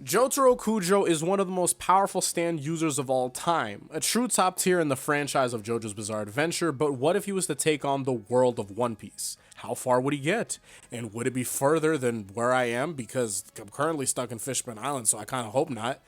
Jotaro Kujo is one of the most powerful stand users of all time, a true top tier in the franchise of JoJo's Bizarre Adventure, but what if he was to take on the world of One Piece? How far would he get? And would it be further than where I am? Because I'm currently stuck in Fishman Island, so I kind of hope not.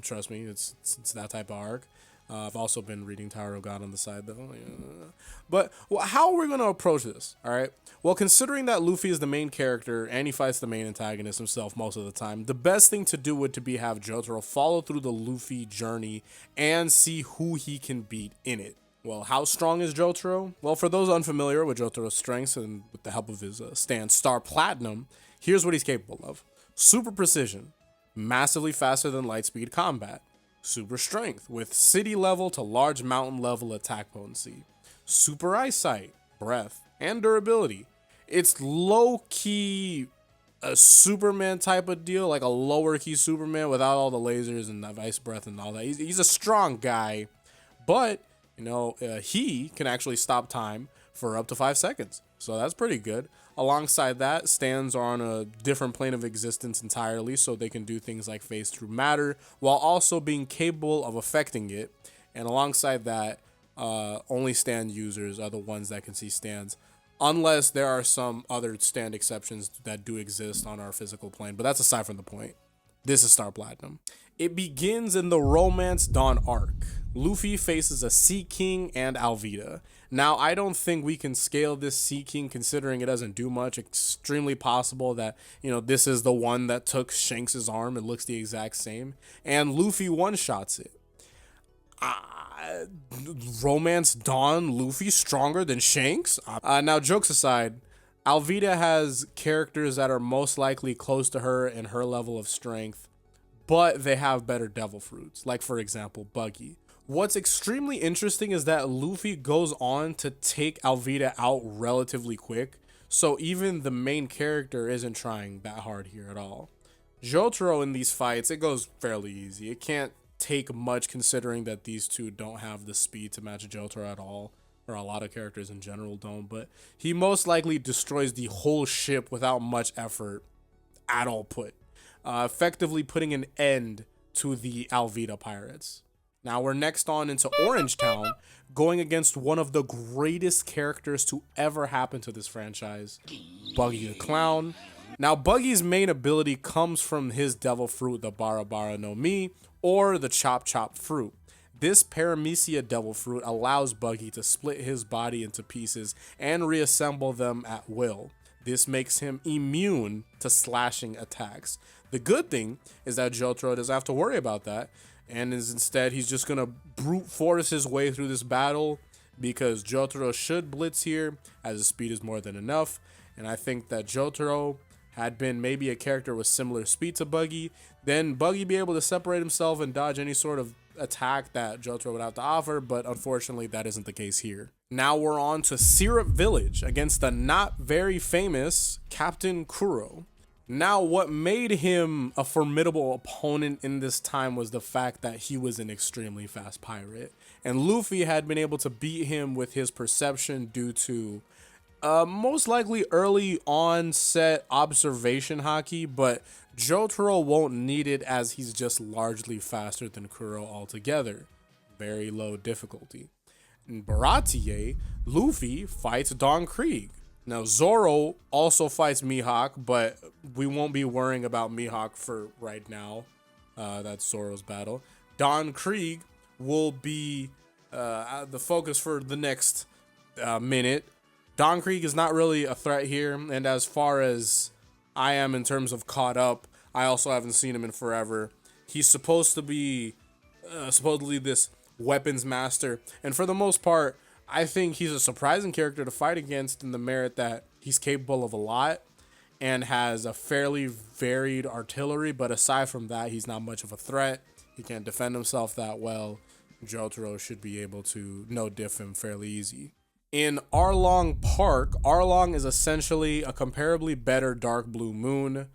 Trust me, it's that type of arc. I've also been reading Tower of God on the side, though. Yeah. But how are we going to approach this? All right. Well, considering that Luffy is the main character and he fights the main antagonist himself most of the time, the best thing to do would to be have Jotaro follow through the Luffy journey and see who he can beat in it. Well, how strong is Jotaro? Well, for those unfamiliar with Jotaro's strengths and with the help of his stand Star Platinum, here's what he's capable of. Super precision, massively faster than light speed combat. Super strength with city level to large mountain level attack potency. Super eyesight, breath, and durability. It's low-key a Superman type of deal, like a lower-key Superman without all the lasers and the ice breath and all that. He's a strong guy, but he can actually stop time for up to 5 seconds. So that's pretty good. Alongside that, stands are on a different plane of existence entirely, so they can do things like phase through matter while also being capable of affecting it. And alongside that, only stand users are the ones that can see stands, unless there are some other stand exceptions that do exist on our physical plane. But that's aside from the point. This is Star Platinum. It begins in the Romance Dawn arc. Luffy faces a Sea King and Alvida. Now, I don't think we can scale this Sea King considering it doesn't do much. Extremely possible that, this is the one that took Shanks' arm. It looks the exact same. And Luffy one-shots it. Romance Dawn Luffy stronger than Shanks? Now, jokes aside, Alvida has characters that are most likely close to her in her level of strength, but they have better devil fruits, like, for example, Buggy. What's extremely interesting is that Luffy goes on to take Alvida out relatively quick, so even the main character isn't trying that hard here at all. Jotaro in these fights, it goes fairly easy. It can't take much considering that these two don't have the speed to match Jotaro at all, or a lot of characters in general don't, but he most likely destroys the whole ship without much effort at all put, effectively putting an end to the Alvida pirates. Now we're next on into Orange Town, going against one of the greatest characters to ever happen to this franchise, Buggy the Clown. Now Buggy's main ability comes from his devil fruit, the Bara Bara no Mi, or the Chop Chop fruit. This Paramecia devil fruit allows Buggy to split his body into pieces and reassemble them at will. This makes him immune to slashing attacks. The good thing is that Jotaro doesn't have to worry about that, and instead he's just going to brute force his way through this battle because Jotaro should blitz here as his speed is more than enough. And I think that Jotaro had been maybe a character with similar speed to Buggy, then Buggy be able to separate himself and dodge any sort of attack that Jotaro would have to offer, but unfortunately that isn't the case here. Now we're on to Syrup Village against the not very famous Captain Kuro. Now, what made him a formidable opponent in this time was the fact that he was an extremely fast pirate. And Luffy had been able to beat him with his perception due to most likely early onset observation haki, but Jotaro won't need it as he's just largely faster than Kuro altogether. Very low difficulty. In Baratie, Luffy fights Don Krieg. Now, Zoro also fights Mihawk, but we won't be worrying about Mihawk for right now. That's Zoro's battle. Don Krieg will be the focus for the next minute. Don Krieg is not really a threat here, and as far as I am in terms of caught up, I also haven't seen him in forever. He's supposed to be supposedly this weapons master, and for the most part, I think he's a surprising character to fight against in the merit that he's capable of a lot and has a fairly varied artillery, but aside from that, he's not much of a threat. He can't defend himself that well. Jotaro should be able to no-diff him fairly easy. In Arlong Park, Arlong is essentially a comparably better Dark Blue Moon,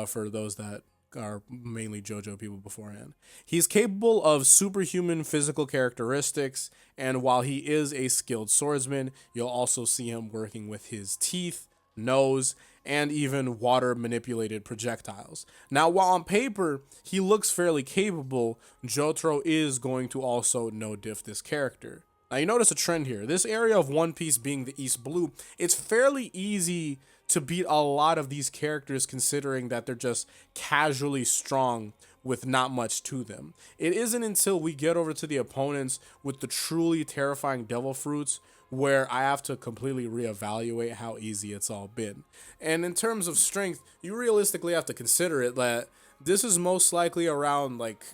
for those that are mainly JoJo people beforehand. He's capable of superhuman physical characteristics, and while he is a skilled swordsman, you'll also see him working with his teeth, nose, and even water manipulated projectiles. Now, while on paper he looks fairly capable, Jotaro is going to also no diff this character. Now, you notice a trend here. This area of One Piece being the East Blue, it's fairly easy to beat a lot of these characters considering that they're just casually strong with not much to them. It isn't until we get over to the opponents with the truly terrifying devil fruits where I have to completely reevaluate how easy it's all been. And in terms of strength, you realistically have to consider it that this is most likely around like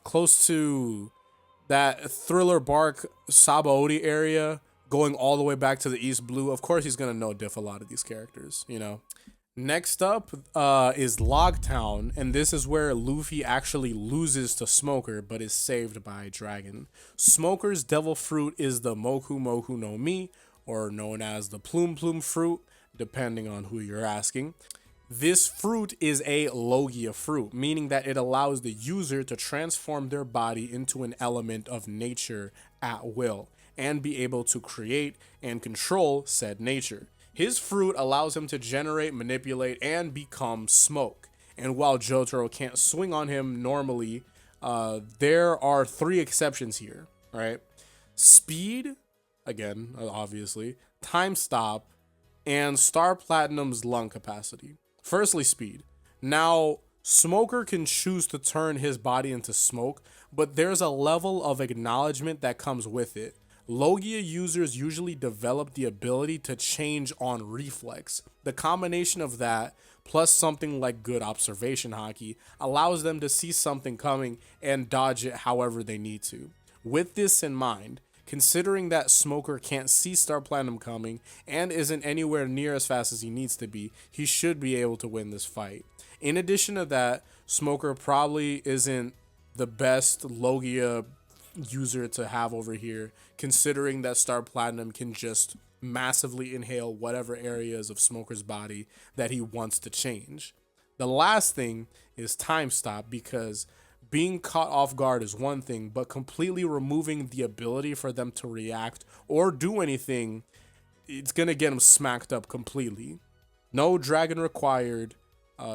close to that Thriller Bark Sabaody area, going all the way back to the East Blue. Of course, he's going to no diff a lot of these characters, you know. Next up is Loguetown, and this is where Luffy actually loses to Smoker, but is saved by Dragon. Smoker's devil fruit is the Moku Moku no Mi, or known as the Plume Plume fruit, depending on who you're asking. This fruit is a Logia fruit, meaning that it allows the user to transform their body into an element of nature at will, and be able to create and control said nature. His fruit allows him to generate, manipulate, and become smoke. And while Jotaro can't swing on him normally, there are 3 exceptions here, right? Speed, again, obviously, time stop, and Star Platinum's lung capacity. Firstly, speed. Now, Smoker can choose to turn his body into smoke, but there's a level of acknowledgement that comes with it. Logia users usually develop the ability to change on reflex. The combination of that, plus something like good observation haki, allows them to see something coming and dodge it however they need to. With this in mind, considering that Smoker can't see Star Platinum coming and isn't anywhere near as fast as he needs to be, he should be able to win this fight. In addition to that, Smoker probably isn't the best Logia user to have over here, considering that Star Platinum can just massively inhale whatever areas of Smoker's body that he wants to change. The last thing is time stop, because being caught off guard is one thing, but completely removing the ability for them to react or do anything, it's going to get them smacked up completely. No dragon required.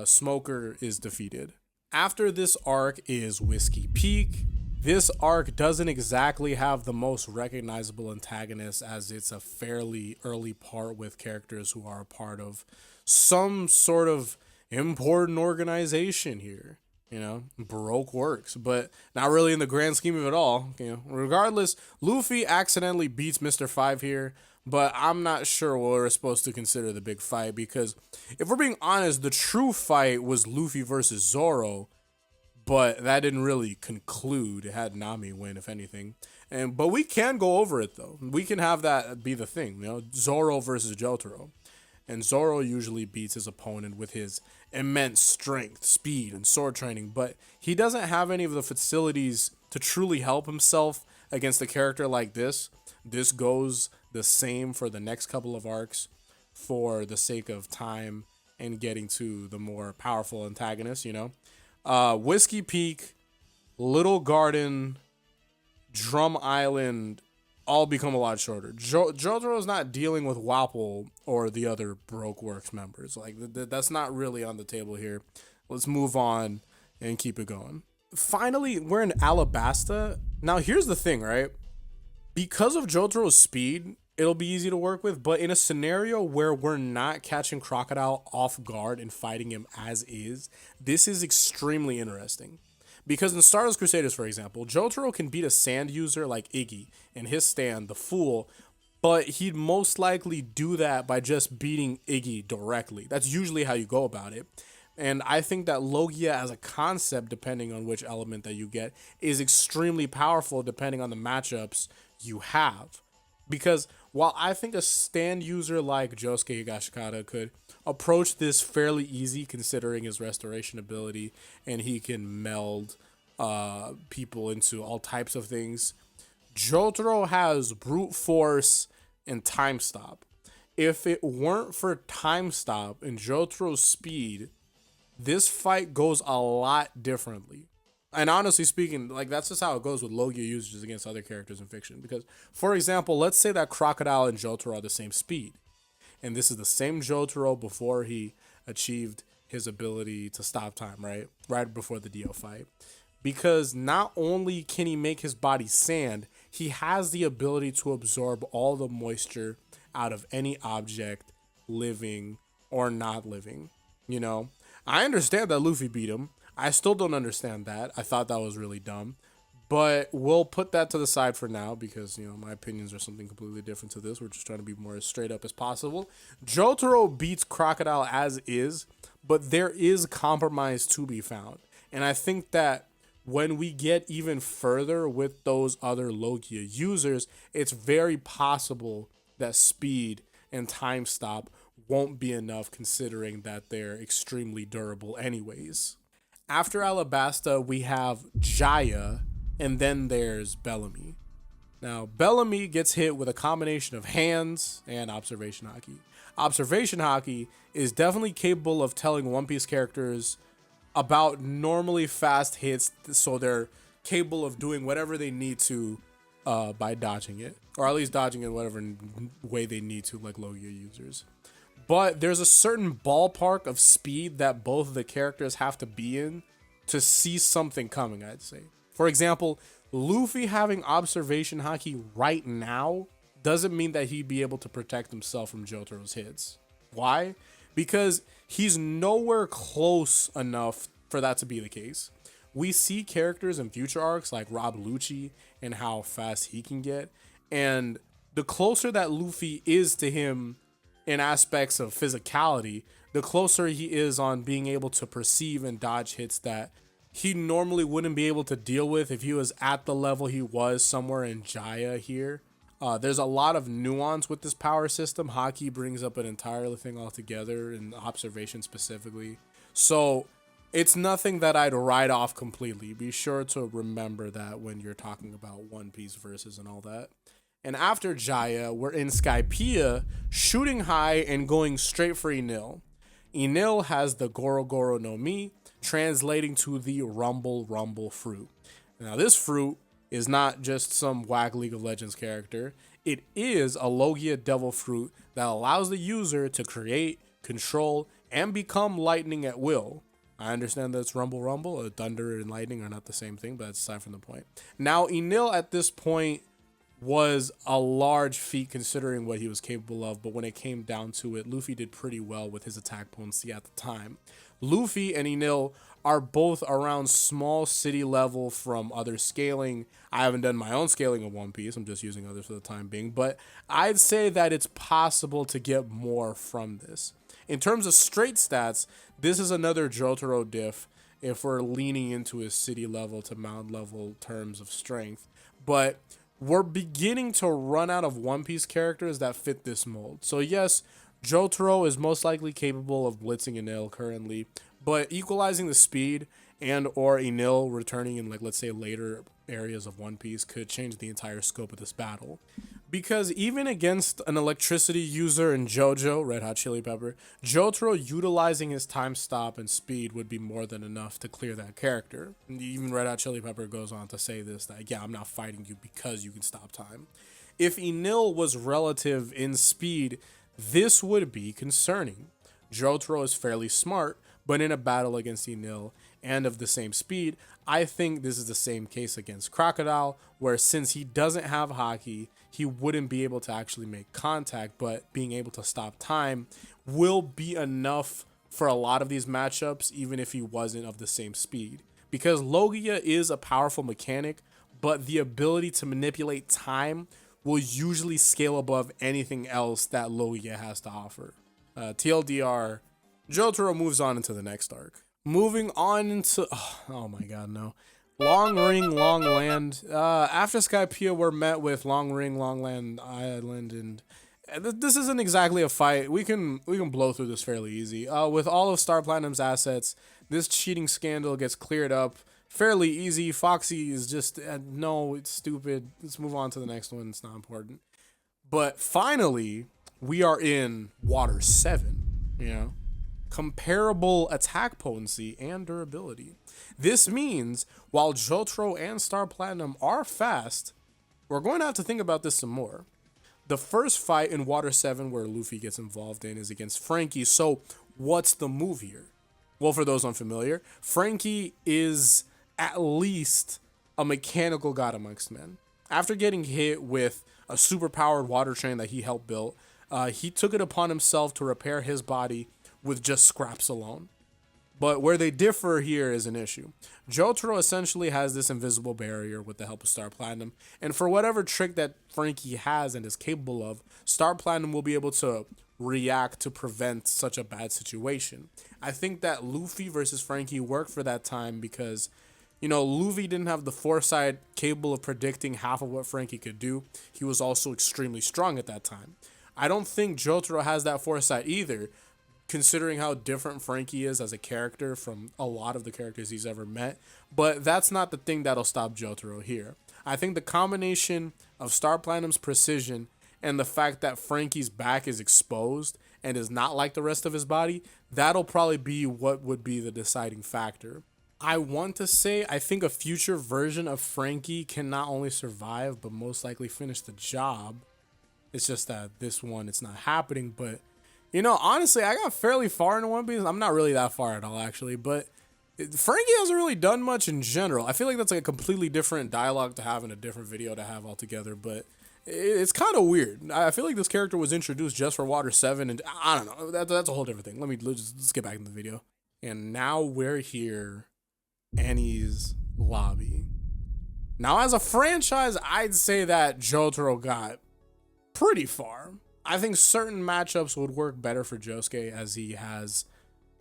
Smoker is defeated. After this arc is Whiskey Peak. This arc doesn't exactly have the most recognizable antagonist, as it's a fairly early part with characters who are a part of some sort of important organization here. You know, Baroque works, but not really in the grand scheme of it all. You know, regardless, Luffy accidentally beats Mr. 5 here, but I'm not sure what we're supposed to consider the big fight, because if we're being honest, the true fight was Luffy versus Zoro, but that didn't really conclude. It had Nami win, if anything. But we can go over it, though. We can have that be the thing, you know, Zoro versus Jotaro. And Zoro usually beats his opponent with his immense strength, speed, and sword training, but he doesn't have any of the facilities to truly help himself against a character like this. This goes the same for the next couple of arcs for the sake of time and getting to the more powerful antagonists, you know. Whiskey Peak, Little Garden, Drum Island all become a lot shorter. Jotaro's not dealing with Wapple or the other Baroque Works members. Like, that's not really on the table here. Let's move on and keep it going. Finally, we're in Alabasta. Now, here's the thing, right? Because of Jotaro's speed, it'll be easy to work with, but in a scenario where we're not catching Crocodile off guard and fighting him as is, this is extremely interesting. Because in Stardust Crusaders, for example, Jotaro can beat a sand user like Iggy in his stand, the Fool, but he'd most likely do that by just beating Iggy directly. That's usually how you go about it. And I think that Logia as a concept, depending on which element that you get, is extremely powerful depending on the matchups you have. Because while I think a stand user like Josuke Higashikata could approach this fairly easy considering his restoration ability and he can meld people into all types of things, Jotaro has brute force and time stop. If it weren't for time stop and Jotaro's speed, this fight goes a lot differently. And honestly speaking, like, that's just how it goes with Logia users against other characters in fiction. Because, for example, let's say that Crocodile and Jotaro are the same speed. And this is the same Jotaro before he achieved his ability to stop time, right? Right before the Dio fight. Because not only can he make his body sand, he has the ability to absorb all the moisture out of any object, living or not living. You know, I understand that Luffy beat him. I still don't understand that. I thought that was really dumb. But we'll put that to the side for now because, you know, my opinions are something completely different to this. We're just trying to be more as straight up as possible. Jotaro beats Crocodile as is, but there is compromise to be found. And I think that when we get even further with those other Logia users, it's very possible that speed and time stop won't be enough considering that they're extremely durable anyways. After Alabasta, we have Jaya, and then there's Bellamy. Now, Bellamy gets hit with a combination of hands and observation haki. Observation haki is definitely capable of telling One Piece characters about normally fast hits, so they're capable of doing whatever they need to by dodging it, or at least dodging it whatever way they need to, like Logia users. But there's a certain ballpark of speed that both of the characters have to be in to see something coming, I'd say. For example, Luffy having observation haki right now doesn't mean that he'd be able to protect himself from Jotaro's hits. Why? Because he's nowhere close enough for that to be the case. We see characters in future arcs like Rob Lucci and how fast he can get. And the closer that Luffy is to him in aspects of physicality, the closer he is on being able to perceive and dodge hits that he normally wouldn't be able to deal with if he was at the level he was somewhere in Jaya here. There's a lot of nuance with this power system. Haki brings up an entire thing altogether, and observation specifically. So it's nothing that I'd write off completely. Be sure to remember that when you're talking about One Piece verses and all that. And after Jaya, we're in Skypiea, shooting high and going straight for Enel. Enel has the Goro Goro no Mi, translating to the Rumble Rumble fruit. Now this fruit is not just some whack League of Legends character. It is a Logia devil fruit that allows the user to create, control, and become lightning at will. I understand that it's Rumble Rumble, thunder and lightning are not the same thing, but that's aside from the point. Now Enel at this point was a large feat considering what he was capable of, but when it came down to it, Luffy did pretty well with his attack potency at the time. Luffy and Enel are both around small city level from other scaling. I haven't done my own scaling of One Piece, I'm just using others for the time being, but I'd say that it's possible to get more from this. In terms of straight stats, this is another Jotaro diff if we're leaning into his city level to mountain level terms of strength, but we're beginning to run out of One Piece characters that fit this mold. So yes, Jotaro is most likely capable of blitzing Enel currently, but equalizing the speed and or Enel returning in, like, let's say later areas of One Piece could change the entire scope of this battle. Because even against an electricity user in JoJo, Red Hot Chili Pepper, Jotaro utilizing his time stop and speed would be more than enough to clear that character. And even Red Hot Chili Pepper goes on to say this, that yeah, I'm not fighting you because you can stop time. If Enel was relative in speed, this would be concerning. Jotaro is fairly smart, but in a battle against Enel and of the same speed, I think this is the same case against Crocodile, where since he doesn't have haki, he wouldn't be able to actually make contact, but being able to stop time will be enough for a lot of these matchups, even if he wasn't of the same speed. Because Logia is a powerful mechanic, but the ability to manipulate time will usually scale above anything else that Logia has to offer. TLDR, Jotaro moves on into the next arc. Moving on into, oh my god, no. Long Ring, Long Land. After Skypiea, we're met with Long Ring, Long Land Island, and this isn't exactly a fight. We can blow through this fairly easy. With all of Star Platinum's assets, this cheating scandal gets cleared up fairly easy. Foxy is just, no, it's stupid. Let's move on to the next one. It's not important. But finally, we are in Water 7, you know? Comparable attack potency and durability. This means while Jotaro and Star Platinum are fast, we're going to have to think about this some more. The first fight in Water 7 where Luffy gets involved in is against Franky. So what's the move here? Well, for those unfamiliar, Franky is at least a mechanical god amongst men. After getting hit with a super-powered water train that he helped build, he took it upon himself to repair his body with just scraps alone. But where they differ here is an issue. Jotaro essentially has this invisible barrier with the help of Star Platinum, and for whatever trick that Franky has and is capable of, Star Platinum will be able to react to prevent such a bad situation. I think that Luffy versus Franky worked for that time because, you know, Luffy didn't have the foresight capable of predicting half of what Franky could do. He was also extremely strong at that time. I don't think Jotaro has that foresight either, considering how different Franky is as a character from a lot of the characters he's ever met. But that's not the thing that'll stop Jotaro here. I think the combination of Star Platinum's precision and the fact that Franky's back is exposed and is not like the rest of his body, that'll probably be what would be the deciding factor. I want to say I think a future version of Franky can not only survive, but most likely finish the job. It's just that this one, it's not happening, but you know, honestly, I got fairly far into One Piece. I'm not really that far at all, actually, but Franky hasn't really done much in general. I feel like that's like a completely different dialogue to have and a different video to have altogether, but it's kind of weird. I feel like this character was introduced just for Water 7, and I don't know. That's a whole different thing. Let's get back into the video. And now we're here, Enies lobby. Now, as a franchise, I'd say that Jotaro got pretty far. I think certain matchups would work better for Josuke as he has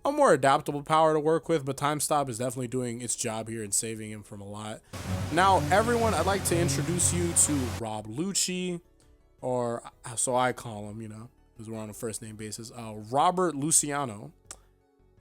a more adaptable power to work with, but Time Stop is definitely doing its job here and saving him from a lot. Now, everyone, I'd like to introduce you to Rob Lucci, or so I call him, you know, because we're on a first name basis. Robert Luciano.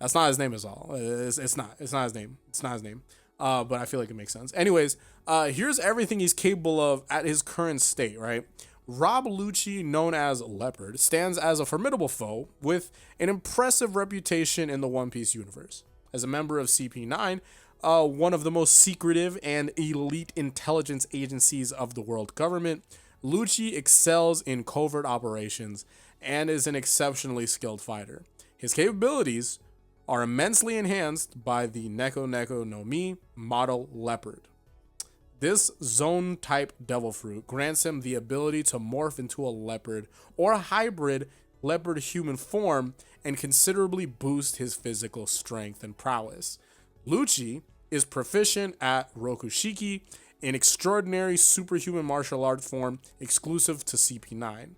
That's not his name at all. It's not his name. But I feel like it makes sense. Anyways, here's everything he's capable of at his current state, right? Rob Lucci, known as Leopard, stands as a formidable foe with an impressive reputation in the One Piece universe. As a member of CP9, one of the most secretive and elite intelligence agencies of the world government, Lucci excels in covert operations and is an exceptionally skilled fighter. His capabilities are immensely enhanced by the Neko Neko no Mi model Leopard. This zone-type devil fruit grants him the ability to morph into a leopard or a hybrid leopard-human form and considerably boost his physical strength and prowess. Lucci is proficient at Rokushiki, an extraordinary superhuman martial art form exclusive to CP9.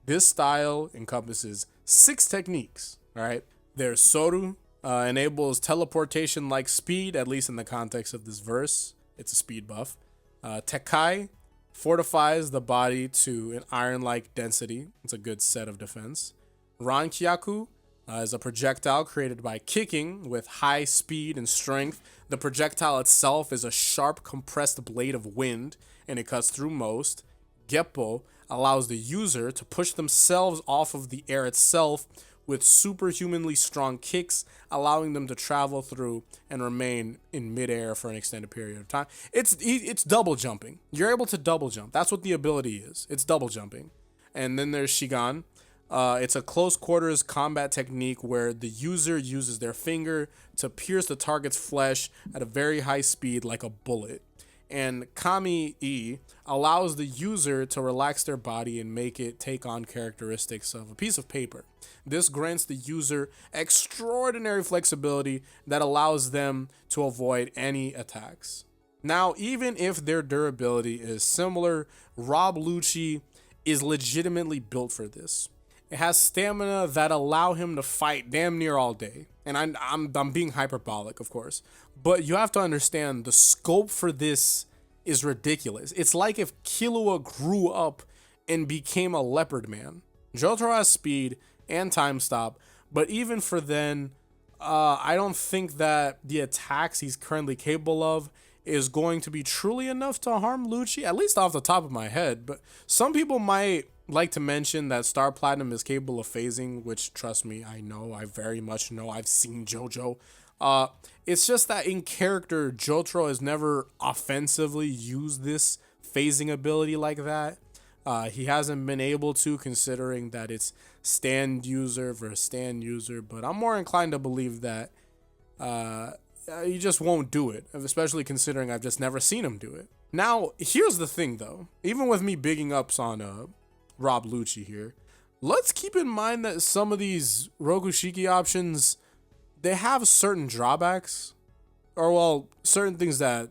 This style encompasses 6 techniques, right? There's Soru, enables teleportation-like speed, at least in the context of this verse. It's a speed buff. Tekai fortifies the body to an iron-like density. It's a good set of defense. Rankyaku is a projectile created by kicking with high speed and strength. The projectile itself is a sharp compressed blade of wind, and it cuts through most. Geppo allows the user to push themselves off of the air itself with superhumanly strong kicks, allowing them to travel through and remain in midair for an extended period of time. It's double jumping. You're able to double jump. That's what the ability is. It's double jumping. And then there's Shigan. It's a close quarters combat technique where the user uses their finger to pierce the target's flesh at a very high speed like a bullet. And Kami-E allows the user to relax their body and make it take on characteristics of a piece of paper. This grants the user extraordinary flexibility that allows them to avoid any attacks. Now, even if their durability is similar, Rob Lucci is legitimately built for this. It has stamina that allow him to fight damn near all day. And I'm being hyperbolic, of course. But you have to understand the scope for this is ridiculous. It's like if Killua grew up and became a leopard man. Jotaro has speed and time stop, but even for then, I don't think that the attacks he's currently capable of is going to be truly enough to harm Lucci, at least off the top of my head. But some people might like to mention that Star Platinum is capable of phasing, which, trust me, I know, I very much know, I've seen JoJo. It's just that in character, Jotaro has never offensively used this phasing ability like that. He hasn't been able to, considering that it's stand user versus stand user, but I'm more inclined to believe that he just won't do it, especially considering I've just never seen him do it. Now, here's the thing though, even with me bigging ups on Rob Lucci here, let's keep in mind that some of these Rokushiki options, they have certain drawbacks, or well, certain things that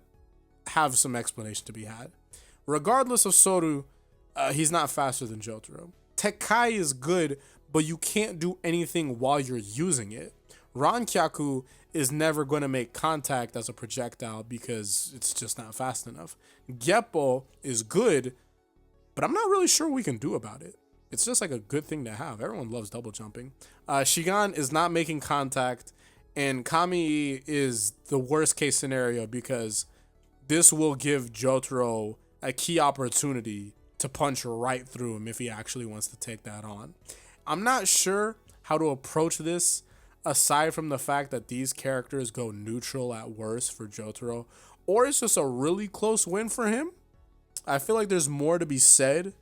have some explanation to be had. Regardless of Soru, he's not faster than Jotaro. Tekkai is good, but you can't do anything while you're using it. Rankyaku is never going to make contact as a projectile because it's just not fast enough. Geppo is good, but I'm not really sure what we can do about it. It's just like a good thing to have. Everyone loves double jumping. Shigan is not making contact, and Kami is the worst case scenario because this will give Jotaro a key opportunity to punch right through him if he actually wants to take that on. I'm not sure how to approach this aside from the fact that these characters go neutral at worst for Jotaro, or it's just a really close win for him. I feel like there's more to be said,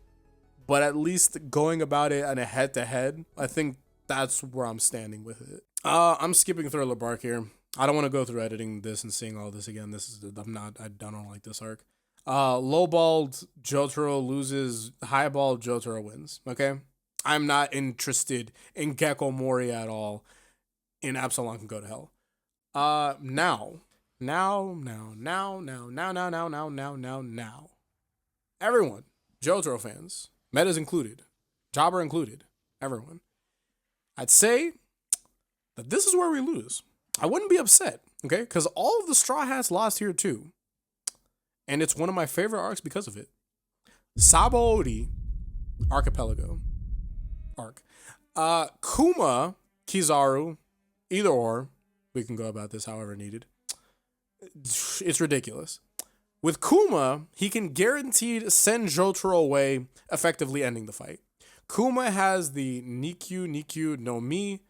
but at least going about it on a head-to-head, I think that's where I'm standing with it. I'm skipping Thriller Bark here. I don't want to go through editing this and seeing all this again. I don't like this arc. Lowballed Jotaro loses, highballed Jotaro wins. Okay, I'm not interested in Gecko Mori at all. In Absalom can go to hell. Now. Everyone, Jotaro fans, Metas included, Jobber included, everyone. I'd say that this is where we lose. I wouldn't be upset, okay? Because all of the Straw Hats lost here too. And it's one of my favorite arcs because of it. Sabaody Archipelago arc. Kuma, Kizaru, either or, we can go about this however needed. It's ridiculous. With Kuma, he can guaranteed send Jotaro away, effectively ending the fight. Kuma has the Nikyu no Mi,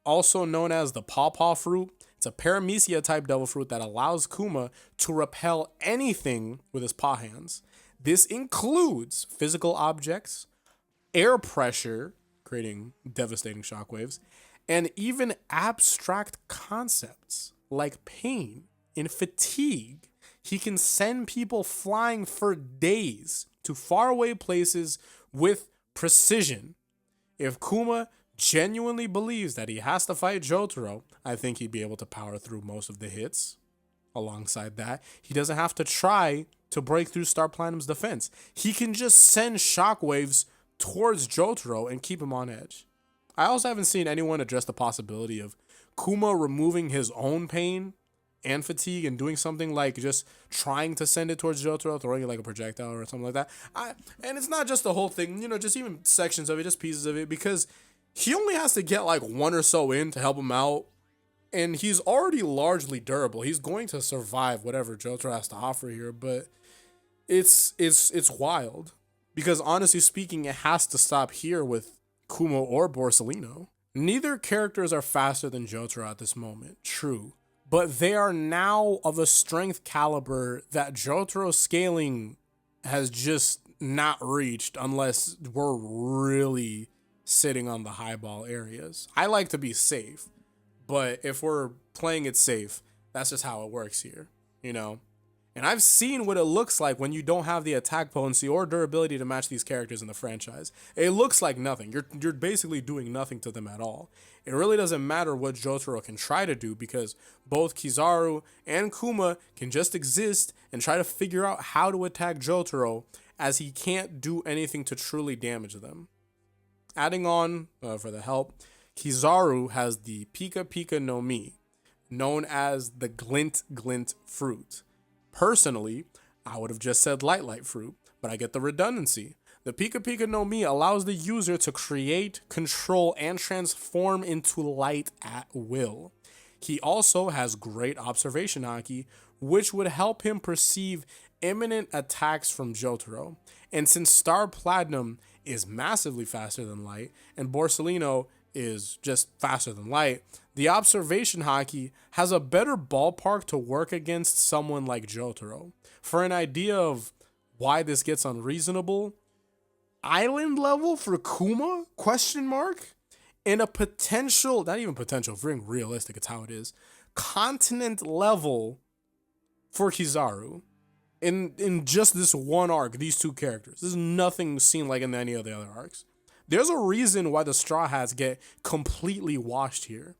also known as the Pawpaw Fruit. It's a Paramecia type devil fruit that allows Kuma to repel anything with his paw hands. This includes physical objects, air pressure, creating devastating shockwaves, and even abstract concepts like pain and fatigue. He can send people flying for days to faraway places with precision. If Kuma genuinely believes that he has to fight Jotaro, I think he'd be able to power through most of the hits. Alongside that, he doesn't have to try to break through Star Platinum's defense. He can just send shockwaves towards Jotaro and keep him on edge. I also haven't seen anyone address the possibility of Kuma removing his own pain and fatigue and doing something like just trying to send it towards Jotaro, throwing it like a projectile or something like that. And it's not just the whole thing, just even sections of it, just pieces of it, because he only has to get like one or so in to help him out, and he's already largely durable. He's going to survive whatever Jotaro has to offer here, but it's wild, because honestly speaking, it has to stop here with Kuma or Borsellino. Neither characters are faster than Jotaro at this moment, true, but they are now of a strength caliber that Jotaro's scaling has just not reached unless we're really sitting on the highball areas. I like to be safe, but if we're playing it safe, that's just how it works here, And I've seen what it looks like when you don't have the attack potency or durability to match these characters in the franchise. It looks like nothing. You're basically doing nothing to them at all. It really doesn't matter what Jotaro can try to do, because both Kizaru and Kuma can just exist and try to figure out how to attack Jotaro, as he can't do anything to truly damage them. Adding on, for the help, Kizaru has the Pika Pika no Mi, known as the Glint Glint fruit. Personally, I would have just said Light fruit, but I get the redundancy. The Pika Pika no Mi allows the user to create, control, and transform into light at will. He also has great observation haki, which would help him perceive imminent attacks from Jotaro. And since Star Platinum is massively faster than light, and Borsellino is just faster than light, the observation haki has a better ballpark to work against someone like Jotaro. For an idea of why this gets unreasonable, island level for Kuma? Question mark? In a potential, not even potential, being realistic, it's how it is. Continent level for Kizaru. In just this one arc, these two characters. There's nothing seen like in any of the other arcs. There's a reason why the Straw Hats get completely washed here.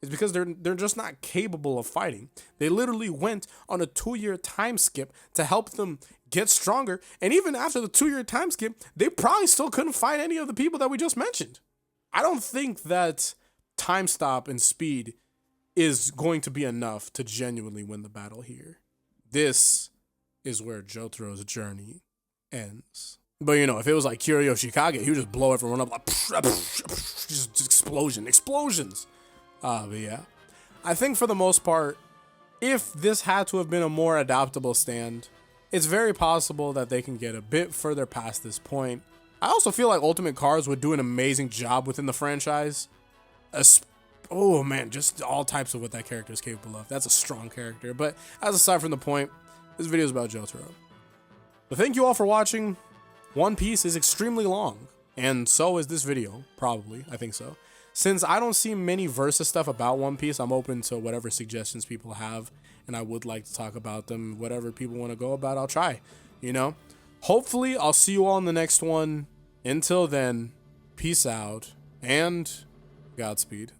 It's because they're just not capable of fighting. They literally went on a 2-year time skip to help them get stronger. And even after the 2-year time skip, they probably still couldn't fight any of the people that we just mentioned. I don't think that time stop and speed is going to be enough to genuinely win the battle here. This is where Jotaro's journey ends. But you know, if it was like Kiryu Shikage, he would just blow everyone up like just explosions. But yeah, I think for the most part, if this had to have been a more adaptable stand, it's very possible that they can get a bit further past this point. I also feel like Ultimate Cars would do an amazing job within the franchise. Oh man, just all types of what that character is capable of. That's a strong character. But as aside from the point, this video is about Jotaro. But thank you all for watching. One Piece is extremely long, and so is this video, probably. I think so. Since I don't see many Versus stuff about One Piece, I'm open to whatever suggestions people have, and I would like to talk about them. Whatever people want to go about, I'll try, you know? Hopefully, I'll see you all in the next one. Until then, peace out, and Godspeed.